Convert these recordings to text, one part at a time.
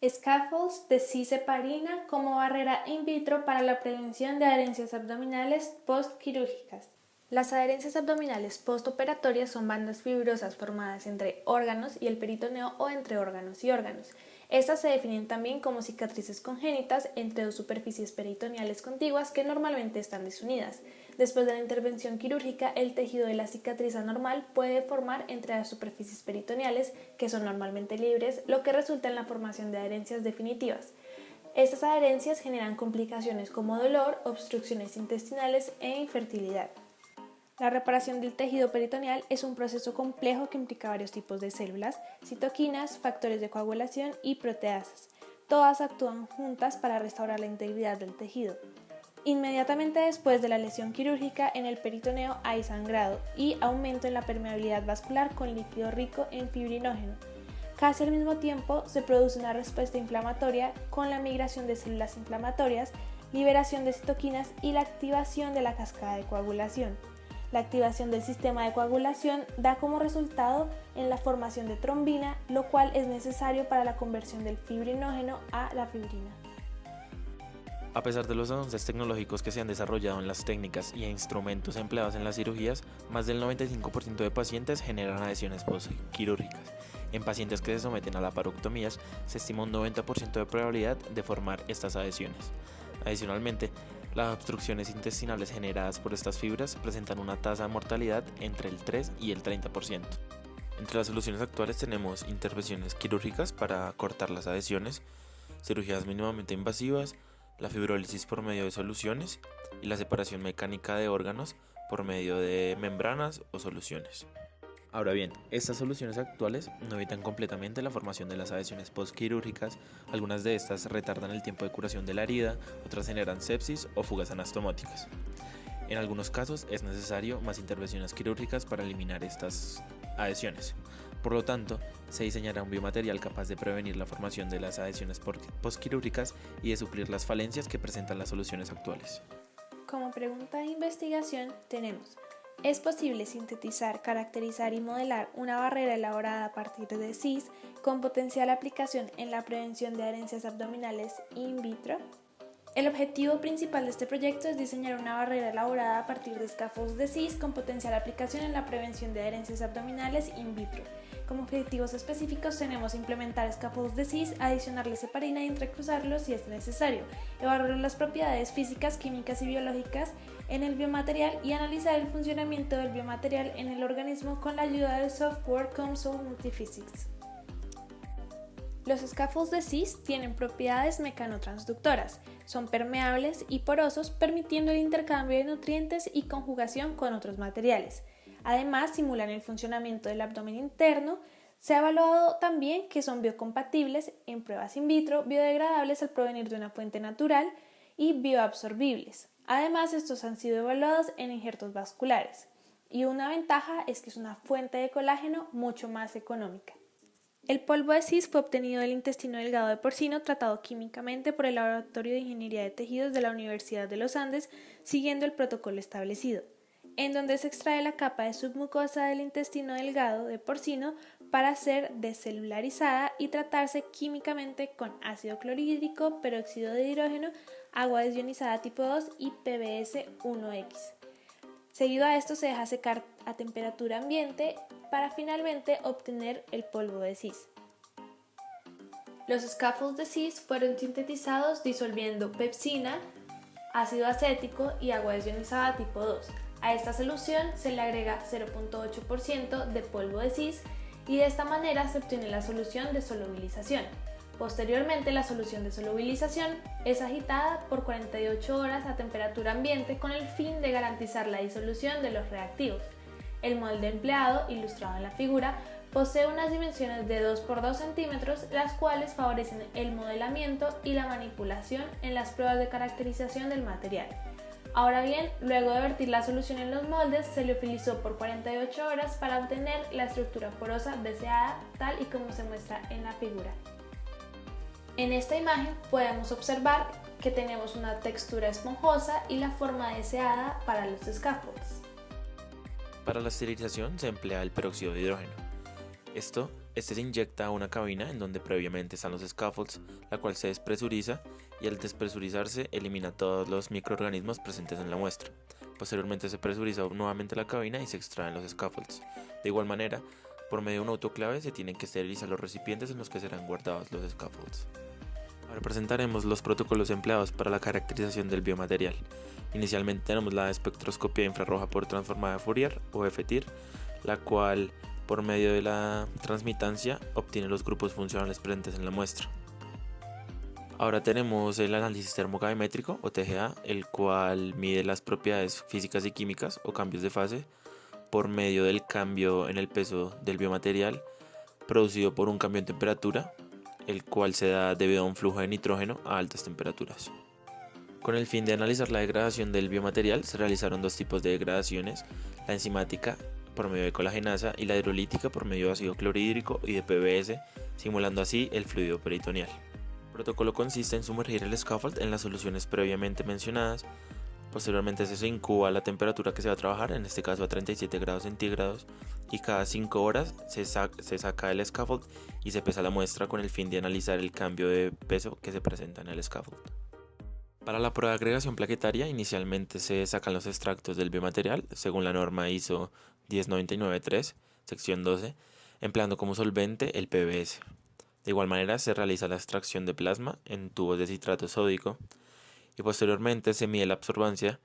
Scaffolds de cis-heparina como barrera in vitro para la prevención de adherencias abdominales postquirúrgicas. Las adherencias abdominales postoperatorias son bandas fibrosas formadas entre órganos y el peritoneo o entre órganos y órganos. Estas se definen también como cicatrices congénitas entre dos superficies peritoneales contiguas que normalmente están desunidas. Después de la intervención quirúrgica, el tejido de la cicatriz anormal puede formar entre las superficies peritoneales, que son normalmente libres, lo que resulta en la formación de adherencias definitivas. Estas adherencias generan complicaciones como dolor, obstrucciones intestinales e infertilidad. La reparación del tejido peritoneal es un proceso complejo que implica varios tipos de células, citoquinas, factores de coagulación y proteasas. Todas actúan juntas para restaurar la integridad del tejido. Inmediatamente después de la lesión quirúrgica, en el peritoneo hay sangrado y aumento en la permeabilidad vascular con líquido rico en fibrinógeno. Casi al mismo tiempo se produce una respuesta inflamatoria con la migración de células inflamatorias, liberación de citoquinas y la activación de la cascada de coagulación. La activación del sistema de coagulación da como resultado en la formación de trombina, lo cual es necesario para la conversión del fibrinógeno a la fibrina. A pesar de los avances tecnológicos que se han desarrollado en las técnicas y instrumentos empleados en las cirugías, más del 95% de pacientes generan adhesiones postquirúrgicas. En pacientes que se someten a laparotomías, se estima un 90% de probabilidad de formar estas adhesiones. Adicionalmente, las obstrucciones intestinales generadas por estas fibras presentan una tasa de mortalidad entre el 3 y el 30%. Entre las soluciones actuales tenemos intervenciones quirúrgicas para cortar las adhesiones, cirugías mínimamente invasivas, la fibrólisis por medio de soluciones y la separación mecánica de órganos por medio de membranas o soluciones. Ahora bien, estas soluciones actuales no evitan completamente la formación de las adhesiones postquirúrgicas. Algunas de estas retardan el tiempo de curación de la herida, otras generan sepsis o fugas anastomáticas. En algunos casos es necesario más intervenciones quirúrgicas para eliminar estas adhesiones. Por lo tanto, se diseñará un biomaterial capaz de prevenir la formación de las adhesiones postquirúrgicas y de suplir las falencias que presentan las soluciones actuales. Como pregunta de investigación tenemos: ¿es posible sintetizar, caracterizar y modelar una barrera elaborada a partir de cis con potencial aplicación en la prevención de adherencias abdominales in vitro? El objetivo principal de este proyecto es diseñar una barrera elaborada a partir de scaffolds de cis con potencial aplicación en la prevención de adherencias abdominales in vitro. Como objetivos específicos tenemos implementar scaffolds de cis, adicionarles heparina y entrecruzarlos si es necesario, evaluar las propiedades físicas, químicas y biológicas en el biomaterial y analizar el funcionamiento del biomaterial en el organismo con la ayuda del software COMSOL Multiphysics. Los scaffolds de cis tienen propiedades mecanotransductoras, son permeables y porosos, permitiendo el intercambio de nutrientes y conjugación con otros materiales. Además, simulan el funcionamiento del abdomen interno. Se ha evaluado también que son biocompatibles en pruebas in vitro, biodegradables al provenir de una fuente natural y bioabsorbibles. Además, estos han sido evaluados en injertos vasculares. Y una ventaja es que es una fuente de colágeno mucho más económica. El polvo de cis fue obtenido del intestino delgado de porcino tratado químicamente por el Laboratorio de Ingeniería de Tejidos de la Universidad de los Andes, siguiendo el protocolo establecido, en donde se extrae la capa de submucosa del intestino delgado de porcino para ser descelularizada y tratarse químicamente con ácido clorhídrico, peróxido de hidrógeno, agua desionizada tipo 2 y PBS1X. Seguido a esto se deja secar a temperatura ambiente para finalmente obtener el polvo de cis. Los scaffolds de cis fueron sintetizados disolviendo pepsina, ácido acético y agua desionizada tipo 2. A esta solución se le agrega 0.8% de polvo de cis y de esta manera se obtiene la solución de solubilización. Posteriormente, la solución de solubilización es agitada por 48 horas a temperatura ambiente con el fin de garantizar la disolución de los reactivos. El molde empleado, ilustrado en la figura, posee unas dimensiones de 2 por 2 centímetros, las cuales favorecen el modelamiento y la manipulación en las pruebas de caracterización del material. Ahora bien, luego de vertir la solución en los moldes, se liofilizó por 48 horas para obtener la estructura porosa deseada, tal y como se muestra en la figura. En esta imagen podemos observar que tenemos una textura esponjosa y la forma deseada para los scaffolds. Para la esterilización se emplea el peróxido de hidrógeno. Este se inyecta a una cabina en donde previamente están los scaffolds, la cual se despresuriza y al despresurizarse elimina todos los microorganismos presentes en la muestra. Posteriormente se presuriza nuevamente la cabina y se extraen los scaffolds. De igual manera, por medio de un autoclave se tienen que esterilizar los recipientes en los que serán guardados los scaffolds. Ahora presentaremos los protocolos empleados para la caracterización del biomaterial. Inicialmente tenemos la espectroscopía infrarroja por transformada de Fourier o FTIR, la cual por medio de la transmitancia obtiene los grupos funcionales presentes en la muestra. Ahora tenemos el análisis termogravimétrico o TGA, el cual mide las propiedades físicas y químicas o cambios de fase por medio del cambio en el peso del biomaterial producido por un cambio en temperatura, el cual se da debido a un flujo de nitrógeno a altas temperaturas. Con el fin de analizar la degradación del biomaterial se realizaron dos tipos de degradaciones, la enzimática por medio de colagenasa y la hidrolítica por medio de ácido clorhídrico y de PBS, simulando así el fluido peritoneal. El protocolo consiste en sumergir el scaffold en las soluciones previamente mencionadas. Posteriormente se incuba a la temperatura que se va a trabajar, en este caso a 37 grados centígrados, y cada 5 horas se saca el scaffold y se pesa la muestra con el fin de analizar el cambio de peso que se presenta en el scaffold. Para la prueba de agregación plaquetaria, inicialmente se sacan los extractos del biomaterial según la norma ISO 10993, sección 12, empleando como solvente el PBS. De igual manera se realiza la extracción de plasma en tubos de citrato sódico y posteriormente se mide la absorbancia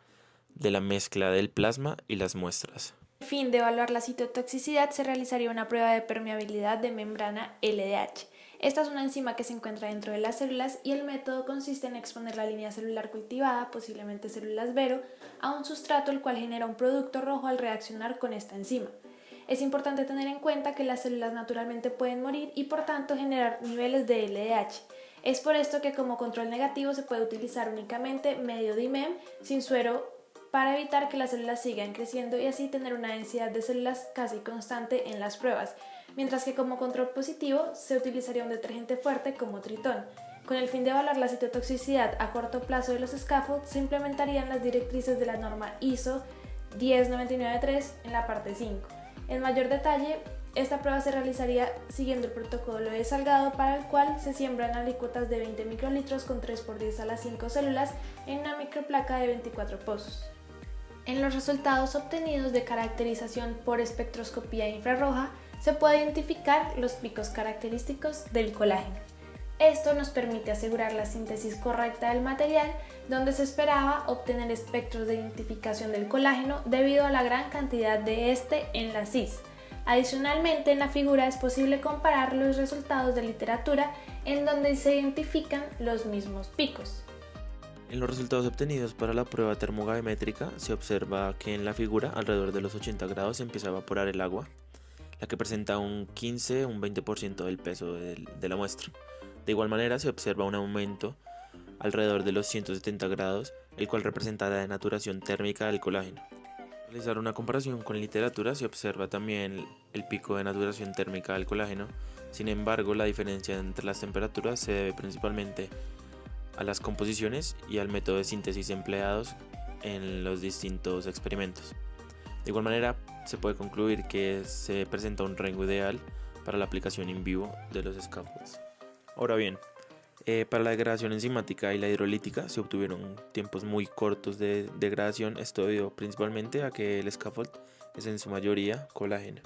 de la mezcla del plasma y las muestras. Con el fin de evaluar la citotoxicidad se realizaría una prueba de permeabilidad de membrana LDH. Esta es una enzima que se encuentra dentro de las células y el método consiste en exponer la línea celular cultivada, posiblemente células Vero, a un sustrato el cual genera un producto rojo al reaccionar con esta enzima. Es importante tener en cuenta que las células naturalmente pueden morir y por tanto generar niveles de LDH. Es por esto que como control negativo se puede utilizar únicamente medio DIMEM sin suero para evitar que las células sigan creciendo y así tener una densidad de células casi constante en las pruebas, mientras que como control positivo se utilizaría un detergente fuerte como Tritón. Con el fin de evaluar la citotoxicidad a corto plazo de los scaffolds se implementarían las directrices de la norma ISO 10993 en la parte 5. En mayor detalle, esta prueba se realizaría siguiendo el protocolo de Salgado, para el cual se siembran alícuotas de 20 microlitros con 3×10 a las 5 células en una microplaca de 24 pozos. En los resultados obtenidos de caracterización por espectroscopía infrarroja se puede identificar los picos característicos del colágeno. Esto nos permite asegurar la síntesis correcta del material, donde se esperaba obtener espectros de identificación del colágeno debido a la gran cantidad de este en la cis. Adicionalmente, en la figura es posible comparar los resultados de literatura en donde se identifican los mismos picos. En los resultados obtenidos para la prueba termogravimétrica se observa que en la figura alrededor de los 80 grados se empieza a evaporar el agua, la que presenta un 15-20% del peso de la muestra. De igual manera se observa un aumento alrededor de los 170 grados, el cual representa la denaturación térmica del colágeno. Al realizar una comparación con literatura se observa también el pico de denaturación térmica del colágeno. Sin embargo, la diferencia entre las temperaturas se debe principalmente a las composiciones y al método de síntesis empleados en los distintos experimentos. De igual manera, se puede concluir que se presenta un rango ideal para la aplicación in vivo de los scaffolds. Ahora bien, para la degradación enzimática y la hidrolítica se obtuvieron tiempos muy cortos de degradación, esto debido principalmente a que el scaffold es en su mayoría colágeno.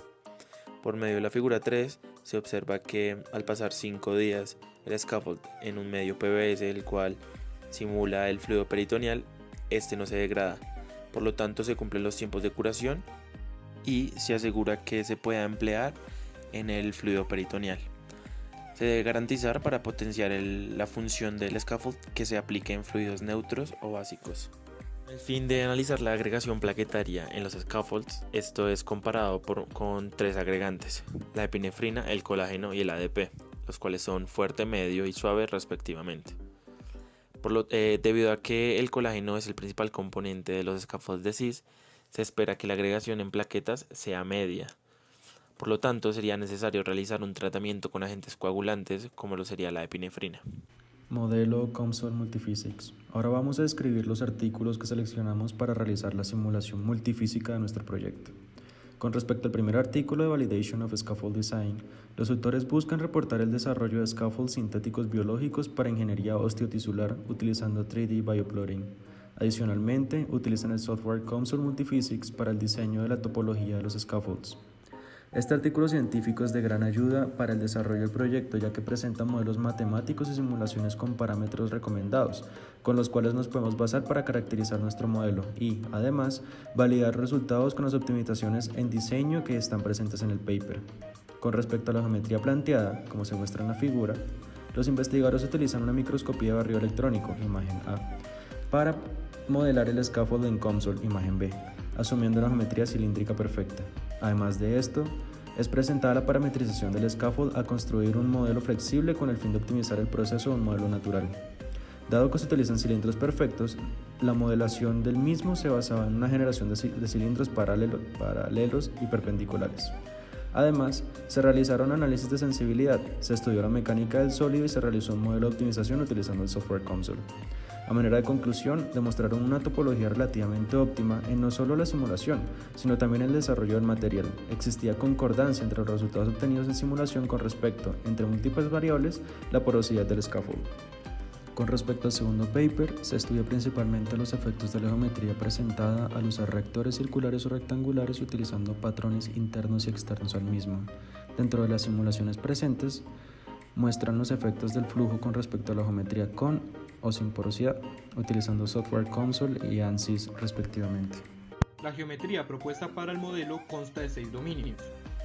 Por medio de la figura 3 se observa que al pasar 5 días el scaffold en un medio PBS, el cual simula el fluido peritoneal, este no se degrada. Por lo tanto, se cumplen los tiempos de curación y se asegura que se pueda emplear en el fluido peritoneal. Se debe garantizar para potenciar la función del scaffold que se aplique en fluidos neutros o básicos. El fin de analizar la agregación plaquetaria en los scaffolds, esto es comparado con 3 agregantes, la epinefrina, el colágeno y el ADP, los cuales son fuerte, medio y suave respectivamente. Debido a que el colágeno es el principal componente de los scaffolds de cis, se espera que la agregación en plaquetas sea media. Por lo tanto, sería necesario realizar un tratamiento con agentes coagulantes como lo sería la epinefrina. Modelo COMSOL Multiphysics. Ahora vamos a describir los artículos que seleccionamos para realizar la simulación multifísica de nuestro proyecto. Con respecto al primer artículo de Validation of Scaffold Design, los autores buscan reportar el desarrollo de scaffolds sintéticos biológicos para ingeniería osteotisular utilizando 3D bioplotting. Adicionalmente, utilizan el software COMSOL Multiphysics para el diseño de la topología de los scaffolds. Este artículo científico es de gran ayuda para el desarrollo del proyecto, ya que presenta modelos matemáticos y simulaciones con parámetros recomendados, con los cuales nos podemos basar para caracterizar nuestro modelo y, además, validar resultados con las optimizaciones en diseño que están presentes en el paper. Con respecto a la geometría planteada, como se muestra en la figura, los investigadores utilizan una microscopía de barrido electrónico, imagen A, para modelar el scaffold en COMSOL, imagen B, asumiendo una geometría cilíndrica perfecta. Además de esto, es presentada la parametrización del scaffold a construir un modelo flexible con el fin de optimizar el proceso de un modelo natural. Dado que se utilizan cilindros perfectos, la modelación del mismo se basaba en una generación de cilindros paralelos y perpendiculares. Además, se realizaron análisis de sensibilidad, se estudió la mecánica del sólido y se realizó un modelo de optimización utilizando el software COMSOL. A manera de conclusión, demostraron una topología relativamente óptima en no solo la simulación, sino también el desarrollo del material. Existía concordancia entre los resultados obtenidos en simulación con respecto, entre múltiples variables, la porosidad del scaffold. Con respecto al segundo paper, se estudió principalmente los efectos de la geometría presentada al usar reactores circulares o rectangulares utilizando patrones internos y externos al mismo. Dentro de las simulaciones presentes, muestran los efectos del flujo con respecto a la geometría con o sin porosidad, utilizando software COMSOL y ANSYS respectivamente. La geometría propuesta para el modelo consta de 6 dominios,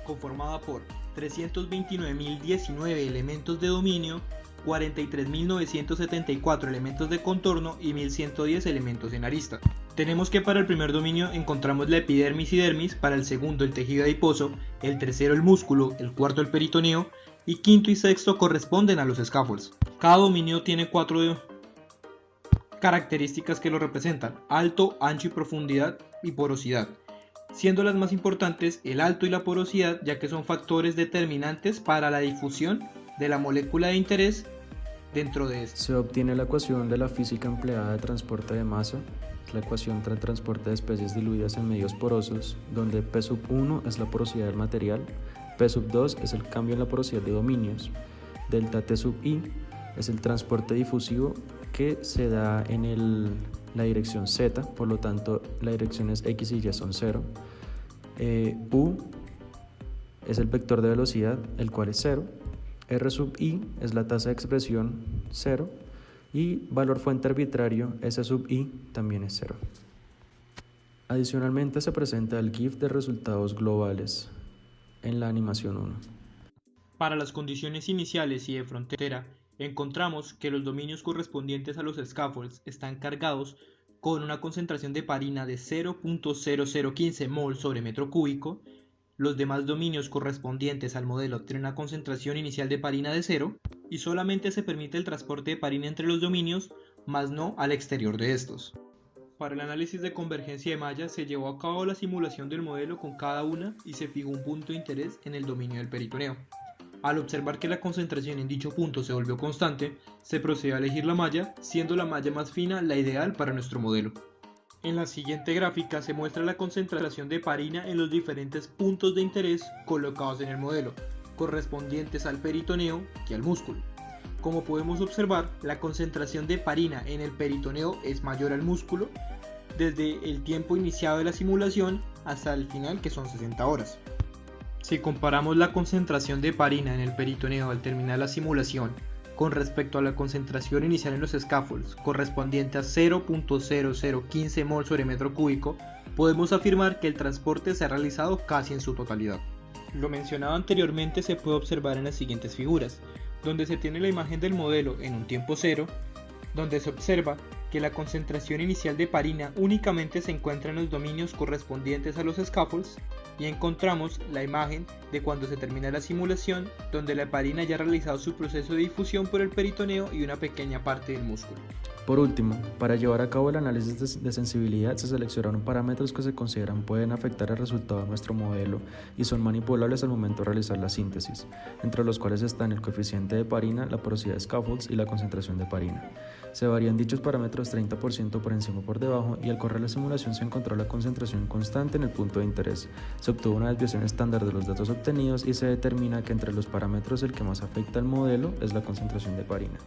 conformada por 329.019 elementos de dominio, 43.974 elementos de contorno y 1.110 elementos en arista. Tenemos que para el primer dominio encontramos la epidermis y dermis, para el segundo el tejido adiposo, el tercero el músculo, el cuarto el peritoneo y quinto y sexto corresponden a los scaffolds. Cada dominio tiene 4 características que lo representan: alto, ancho y profundidad y porosidad, siendo las más importantes el alto y la porosidad, ya que son factores determinantes para la difusión de la molécula de interés dentro de este. Se obtiene la ecuación de la física empleada de transporte de masa, la ecuación del transporte de especies diluidas en medios porosos, donde P1 es la porosidad del material, P2 es el cambio en la porosidad de dominios, delta T(i) es el transporte difusivo que se da en la dirección Z, por lo tanto las direcciones X y Y son 0, U es el vector de velocidad, el cual es 0, R(i) es la tasa de expresión, 0, y valor fuente arbitrario, S(i) también es 0. Adicionalmente se presenta el GIF de resultados globales en la animación 1. Para las condiciones iniciales y de frontera, encontramos que los dominios correspondientes a los scaffolds están cargados con una concentración de parina de 0.0015 mol sobre metro cúbico. Los demás dominios correspondientes al modelo tienen una concentración inicial de parina de 0 y solamente se permite el transporte de parina entre los dominios, más no al exterior de estos. Para el análisis de convergencia de mallas se llevó a cabo la simulación del modelo con cada una y se fijó un punto de interés en el dominio del peritoneo. Al observar que la concentración en dicho punto se volvió constante, se procedió a elegir la malla, siendo la malla más fina la ideal para nuestro modelo. En la siguiente gráfica se muestra la concentración de parina en los diferentes puntos de interés colocados en el modelo, correspondientes al peritoneo y al músculo. Como podemos observar, la concentración de parina en el peritoneo es mayor al músculo desde el tiempo iniciado de la simulación hasta el final, que son 60 horas. Si comparamos la concentración de parina en el peritoneo al terminar la simulación con respecto a la concentración inicial en los scaffolds, correspondiente a 0.0015 mol sobre metro cúbico, podemos afirmar que el transporte se ha realizado casi en su totalidad. Lo mencionado anteriormente se puede observar en las siguientes figuras, donde se tiene la imagen del modelo en un tiempo cero, donde se observa que la concentración inicial de parina únicamente se encuentra en los dominios correspondientes a los scaffolds, y encontramos la imagen de cuando se termina la simulación, donde la heparina ya ha realizado su proceso de difusión por el peritoneo y una pequeña parte del músculo. Por último, para llevar a cabo el análisis de sensibilidad se seleccionaron parámetros que se consideran pueden afectar el resultado de nuestro modelo y son manipulables al momento de realizar la síntesis, entre los cuales están el coeficiente de parina, la porosidad de scaffolds y la concentración de parina. Se varían dichos parámetros parámetros 30% por encima o por debajo y al correr la simulación se encontró la concentración constante en el punto de interés. Se obtuvo una desviación estándar de los datos obtenidos y se determina que entre los parámetros el que más afecta al modelo es la concentración de heparina.